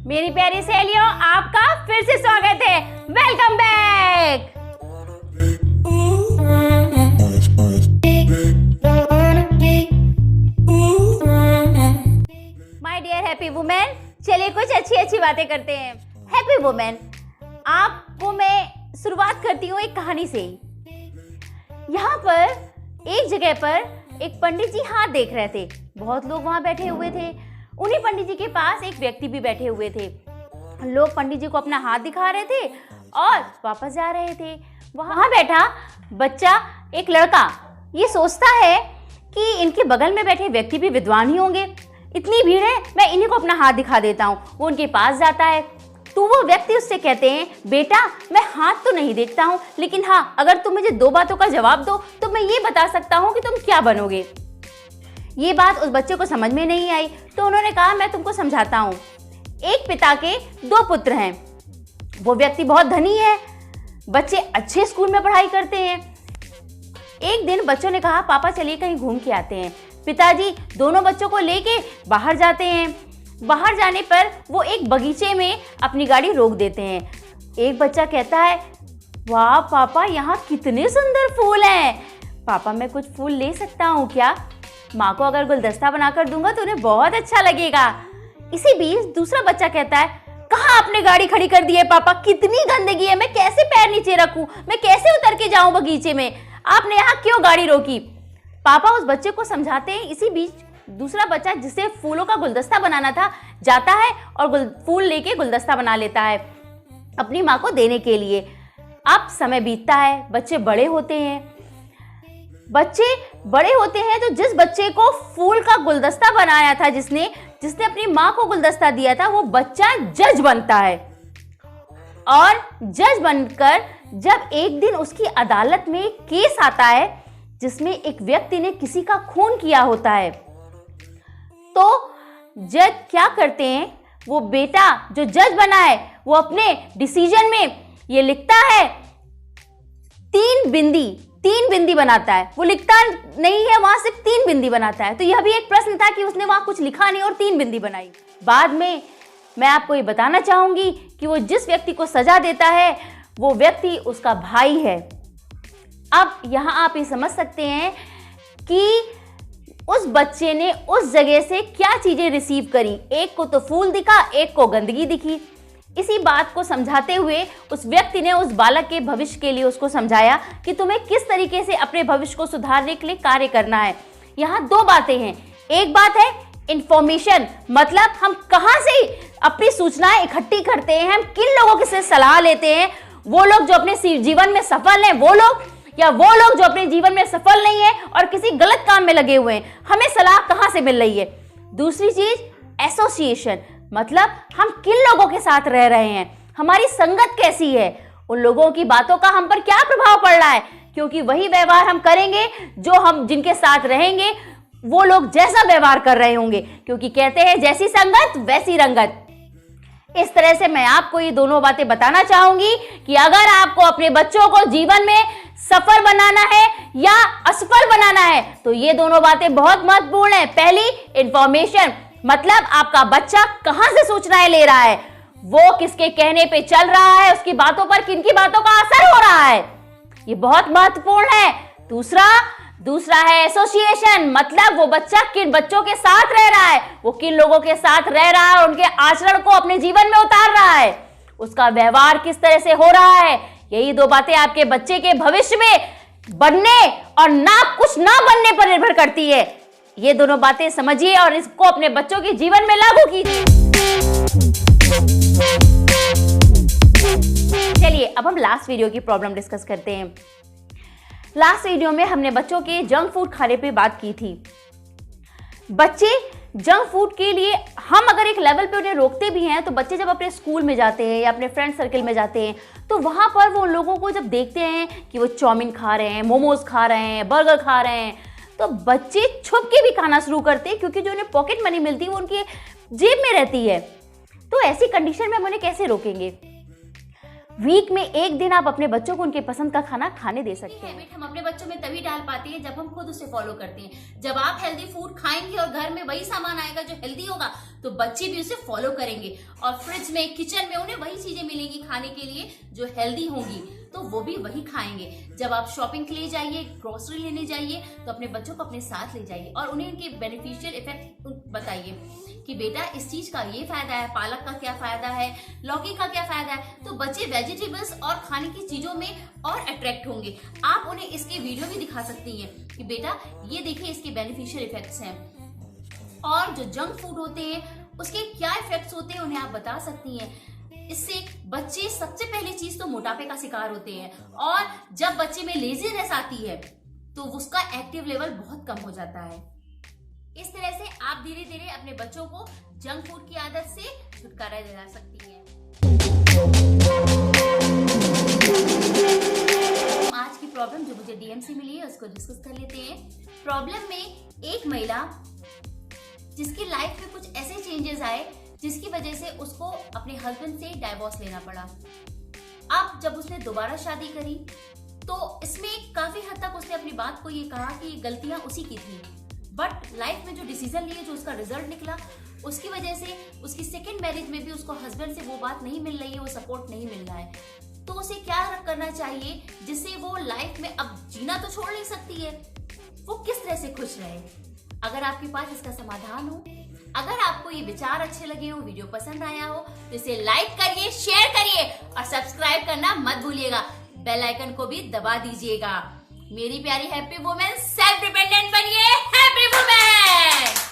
मेरी प्यारी सहेलियों, आपका फिर से स्वागत है। Welcome back. My dear happy women, चलिए कुछ अच्छी अच्छी बातें करते हैं। हैप्पी वुमेन, आपको मैं शुरुआत करती हूँ एक कहानी से। यहाँ पर एक जगह पर एक पंडित जी हाथ देख रहे थे। बहुत लोग वहाँ बैठे हुए थे। उन्हीं पंडित जी के पास एक व्यक्ति भी बैठे हुए थे। लोग पंडित जी को अपना हाथ दिखा रहे थे और वापस जा रहे थे। वहाँ बैठा बच्चा, एक लड़का, ये सोचता है कि इनके बगल में बैठे व्यक्ति भी विद्वान ही होंगे। इतनी भीड़ है, मैं इन्हीं को अपना हाथ दिखा देता हूँ। वो उनके पास जाता है तो वो व्यक्ति उससे कहते हैं, बेटा मैं हाथ तो नहीं देखता हूँ, लेकिन हाँ, अगर तुम मुझे दो बातों का जवाब दो तो मैं ये बता सकता हूँ कि तुम क्या बनोगे। ये बात उस बच्चे को समझ में नहीं आई तो उन्होंने कहा, मैं तुमको समझाता हूँ। एक पिता के दो पुत्र हैं। वो व्यक्ति बहुत धनी है। बच्चे अच्छे स्कूल में पढ़ाई करते हैं। एक दिन बच्चों ने कहा, पापा चलिए कहीं घूम के आते हैं। पिताजी दोनों बच्चों को लेके बाहर जाते हैं। बाहर जाने पर वो एक बगीचे में अपनी गाड़ी रोक देते हैं। एक बच्चा कहता है, वाह पापा, यहाँ कितने सुंदर फूल हैं। पापा मैं कुछ फूल ले सकता हूँ क्या? माँ को अगर गुलदस्ता बनाकर दूंगा तो उन्हें बहुत अच्छा लगेगा। इसी बीच दूसरा बच्चा कहता है, कहाँ आपने गाड़ी खड़ी कर दी है पापा, कितनी गंदगी है, मैं कैसे पैर नीचे रखूं, मैं कैसे उतर के जाऊं बगीचे में, आपने यहाँ क्यों गाड़ी रोकी? पापा उस बच्चे को समझाते हैं। इसी बीच दूसरा बच्चा, जिसे फूलों का गुलदस्ता बनाना था, जाता है और फूल लेके गुलदस्ता बना लेता है अपनी माँ को देने के लिए। अब समय बीतता है, बच्चे बड़े होते हैं। तो जिस बच्चे को फूल का गुलदस्ता बनाया था, जिसने अपनी माँ को गुलदस्ता दिया था, वो बच्चा जज बनता है। और जज बनकर जब एक दिन उसकी अदालत में एक केस आता है जिसमें एक व्यक्ति ने किसी का खून किया होता है, तो जज क्या करते हैं, वो बेटा जो जज बना है वो अपने डिसीजन में ये लिखता है, तीन बिंदी बनाता है। वो लिखता नहीं है, वहां सिर्फ 3 बिंदी बनाता है। तो यह भी एक प्रश्न था कि उसने वहां कुछ लिखा नहीं और 3 बिंदी बनाई। बाद में मैं आपको ये बताना चाहूंगी कि वो जिस व्यक्ति को सजा देता है वो व्यक्ति उसका भाई है। अब यहां आप ये समझ सकते हैं कि उस बच्चे ने उस जगह से क्या चीजें रिसीव करी। एक को तो फूल दिखा, एक को गंदगी दिखी। इसी बात को समझाते हुए उस व्यक्ति ने उस बालक के भविष्य के लिए उसको समझाया कि तुम्हें किस तरीके से अपने भविष्य को सुधारने के लिए कार्य करना है। यहाँ 2 बातें हैं। एक बात है इंफॉर्मेशन, मतलब हम कहाँ से अपनी सूचनाएं इकट्ठी करते हैं, हम किन लोगों से सलाह लेते हैं। वो लोग जो अपने जीवन में सफल हैं वो लोग, या वो लोग जो अपने जीवन में सफल नहीं है और किसी गलत काम में लगे हुए हैं, हमें सलाह कहाँ से मिल रही है। दूसरी चीज एसोसिएशन, मतलब हम किन लोगों के साथ रह रहे हैं, हमारी संगत कैसी है, उन लोगों की बातों का हम पर क्या प्रभाव पड़ रहा है। क्योंकि वही व्यवहार हम करेंगे जो हम जिनके साथ रहेंगे वो लोग जैसा व्यवहार कर रहे होंगे। क्योंकि कहते हैं जैसी संगत वैसी रंगत। इस तरह से मैं आपको ये दोनों बातें बताना चाहूंगी कि अगर आपको अपने बच्चों को जीवन में सफल बनाना है या असफल बनाना है तो ये दोनों बातें बहुत महत्वपूर्ण है। पहली, इंफॉर्मेशन, मतलब आपका बच्चा कहां से सूचनाएं ले रहा है, वो किसके कहने पे चल रहा है, उसकी बातों पर किन की बातों का असर हो रहा है, ये बहुत महत्वपूर्ण है। दूसरा है एसोसिएशन, मतलब वो बच्चा किन बच्चों के साथ रह रहा है, वो किन लोगों के साथ रह रहा है और उनके आचरण को अपने जीवन में उतार रहा है, उसका व्यवहार किस तरह से हो रहा है। यही 2 बातें आपके बच्चे के भविष्य में बनने और कुछ ना बनने पर निर्भर करती है। ये दोनों बातें समझिए और इसको अपने बच्चों के जीवन में लागू कीजिए। चलिए अब हम लास्ट वीडियो की प्रॉब्लम डिस्कस करते हैं। लास्ट वीडियो में हमने बच्चों के जंक फूड खाने पे बात की थी। बच्चे जंक फूड के लिए हम अगर एक लेवल पे उन्हें रोकते भी हैं तो बच्चे जब अपने स्कूल में जाते हैं या अपने फ्रेंड सर्कल में जाते हैं तो वहाँ पर वो लोगों को जब देखते हैं कि वो चाउमीन खा रहे हैं, मोमोज खा रहे हैं, बर्गर खा रहे हैं, तो बच्चे छुप के भी खाना शुरू करते हैं क्योंकि जो उन्हें पॉकेट मनी मिलती है वो उनकी जेब में रहती है। तो ऐसी कंडीशन में हम उन्हें कैसे रोकेंगे? वीक में एक दिन आप अपने बच्चों को उनके पसंद का खाना खाने दे सकते हैं। हैबिट हम अपने बच्चों में तभी डाल पाते हैं जब हम खुद उसे फॉलो करते हैं। जब आप हेल्दी फूड खाएंगे और घर में वही सामान आएगा जो हेल्दी होगा, तो बच्चे भी उसे फॉलो करेंगे और फ्रिज में, किचन में उन्हें वही चीजें मिलेंगी खाने के लिए जो हेल्दी होंगी, तो वो भी वही खाएंगे। जब आप शॉपिंग के लिए जाइए, ग्रोसरी लेने जाइए, तो अपने बच्चों को अपने साथ ले जाइए और उन्हें इनके बेनिफिशियल इफेक्ट बताइए कि बेटा इस चीज का ये फायदा है, पालक का क्या फायदा है, लौकी का क्या फायदा है। तो बच्चे वेजिटेबल्स और खाने की चीजों में और अट्रैक्ट होंगे। आप उन्हें इसके वीडियो भी दिखा सकती हैं कि बेटा ये देखिए इसके बेनिफिशियल इफेक्ट्स हैं, और जो जंक फूड होते हैं उसके क्या इफेक्ट्स होते हैं उन्हें आप बता सकती हैं। इससे बच्चे सबसे पहली चीज तो मोटापे का शिकार होते हैं, और जब बच्चे में लेजीनेस आती है तो उसका एक्टिव लेवल बहुत कम हो जाता है। इस तरह से आप धीरे धीरे अपने बच्चों को जंक फूड की आदत से छुटकारा दिला सकती हैं। आज की प्रॉब्लम जो मुझे डीएम से मिली है उसको डिस्कस कर लेते हैं। प्रॉब्लम में एक महिला जिसकी लाइफ में कुछ ऐसे चेंजेस आए जिसकी वजह से उसको अपने हस्बैंड से डाइवोर्स लेना पड़ा। अब जब उसने दोबारा शादी करी तो इसमें काफी हद तक उसने अपनी बात को ये कहा कि गलतियां उसी की थी, बट लाइफ में जो डिसीजन लिए, जो उसका रिजल्ट निकला, उसकी वजह से उसकी सेकेंड मैरिज में भी उसको हस्बैंड से वो बात नहीं मिल रही है, वो सपोर्ट नहीं मिल रहा है। तो उसे क्या करना चाहिए जिससे वो लाइफ में अब जीना तो छोड़ नहीं सकती है, वो किस तरह से खुश रहे। अगर आपके पास इसका समाधान हो, अगर आपको ये विचार अच्छे लगे हो, वीडियो पसंद आया हो, तो इसे लाइक करिए, शेयर करिए और सब्सक्राइब करना मत भूलिएगा। बेल आइकन को भी दबा दीजिएगा। मेरी प्यारी हैप्पी वुमेन, सेल्फ डिपेंडेंट बनिए, हैप्पी वुमेन।